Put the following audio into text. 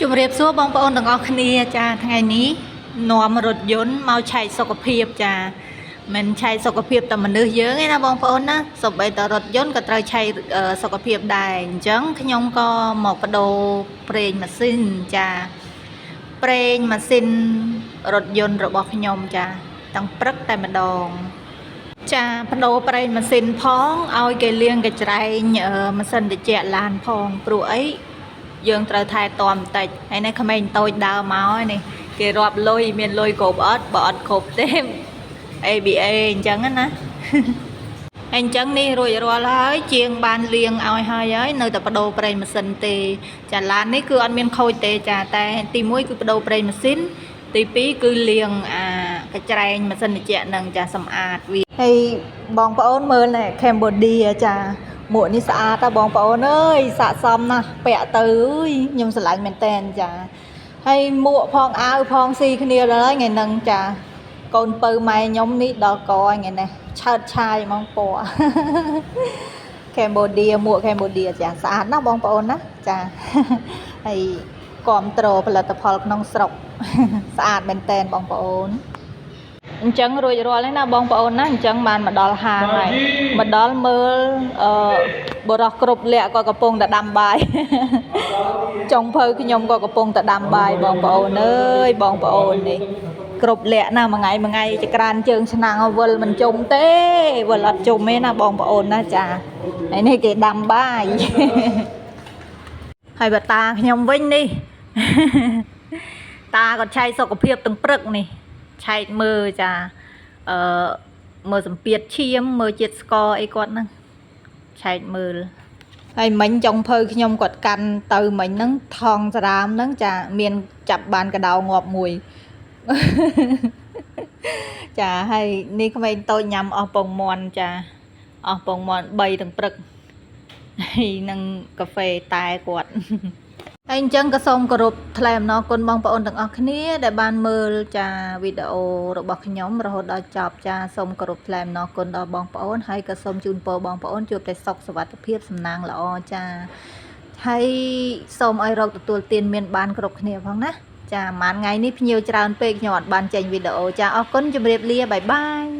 ជំរាបសួរបងប្អូនទាំងអស់គ្នាចាថ្ងៃនេះនាំរថយន្តមកឆែកសុខភាពចាមិនឆែកសុខភាពតែមនុស្សយើងទេណាបងប្អូនណាសូម្បីតែរថយន្តក៏ត្រូវឆែកសុខភាពដែរអញ្ចឹងខ្ញុំក៏មកបដូរប្រេងម៉ាស៊ីនចាប្រេងម៉ាស៊ីនរថយន្តរបស់ខ្ញុំចាតាំងព្រឹកតែម្ដងចាបដូរប្រេងម៉ាស៊ីនផងឲ្យគេលាងកញ្ច្រែងម៉ាស៊ីនត្រជាក់ឡានផងព្រោះអីយើងត្រូវថែទាំបន្តិចហើយនេះក្មេងតូចដើរមកហើយនេះគេរាប់លុយមានលុយគ្រប់អត់បើអត់គ្រប់ទេ ABA អញ្ចឹងណាអញ្ចឹងនេះរួចរាល់ហើយជាងបានលាងឲ្យហើយនៅតែបដូរប្រេងម៉ាស៊ីនទេចាឡាននេះគឺអត់មានខូចទេចាតែទី1គឺបដូរប្រេងម៉ាស៊ីនទី2គឺលាងកញ្ច្រែងម៉ាស៊ីនត្រជាក់នឹងចាសម្អាតវាហើយបងប្អូនមើលណែ Cambodia ចាមួកនេះស្អាតណាបងប្អូនអើយស័ក្តិសមណាស់ពាក់ទៅអើយខ្ញុំស្រឡាញ់មែនតើចាហើយមួកផងអាវផងស៊ីគ្នាដល់ហើយថ្ងៃហ្នឹងចាកូនពៅម៉ែខ្ញុំនេះដល់កថ្ងៃនេះឆើតឆាយហ្មងពណ៌ Cambodia មួក Cambodia ចាស្អាតណាស់បងប្អូនណាចាហើយគ្រប់ត្រូលផលិតផលក្នុងស្រុក ស្អាតមែនតើបងប្អូនអញ្ចឹងរួចរាល់ហើយណាបងប្អូនណាអញ្ចឹងបានមកដល់ហាងហើយមកដល់មើលបរោះគ្រប់លក្ខក៏កំពុងតែដាំបាយ ចុងភៅខ្ញុំក៏កំពុងតែដាំបាយបងប្អូនអើយបងប្អូននេះគ្រប់លក្ខណាមួយថ្ងៃចក្រានជើងឆ្នាំងវិលមិនជុំទេវិលអត់ជុំទេណាបងប្អូនណាចាហើយនេះគេដាំបាយ ហើយបើតាខ្ញុំវិញនេះ តាគាត់ឆែកសុខភាពទាំងព្រឹកនេះឆែកមើលចាមើលសម្ពាធឈាមមើលជាតិស្ករអីគាត់ហ្នឹងឆែកមើលហើយមិញចុងភៅខ្ញុំគាត់កាន់ទៅមិញហ្នឹងថងសារាមហ្នឹងចាមានចាប់បានកដោងាប់មួយ ចាហើយនេះក្មេងតូចញ៉ាំអស់ពងមាន់ចាអស់ពងមាន់3ទាំងព្រឹកហើយនឹងកាហ្វេតែគាត់ ហើយអញ្ចឹងក៏សូមគោរពថ្លែងអំណរគុណបងប្អូនទាំងអស់គ្នាដែលបានមើលចាវីដេអូរបស់ខ្ញុំរហូតដល់ចប់ចាសូមគោរពថ្លែងអំណរគុណដល់បងប្អូនហើយក៏សូមជូនពរបងប្អូនជួបតែសុខសុវត្ថិភាពសំណាងល្អចាហើយសូមឲ្យរកទទួលទានមានបានគ្រប់គ្នាផងណាចាមួយថ្ងៃនេះភ្ញៀវច្រើនពេកខ្ញុំអត់បានចេញវីដេអូចាអរគុណជម្រាបលាបាយបាយ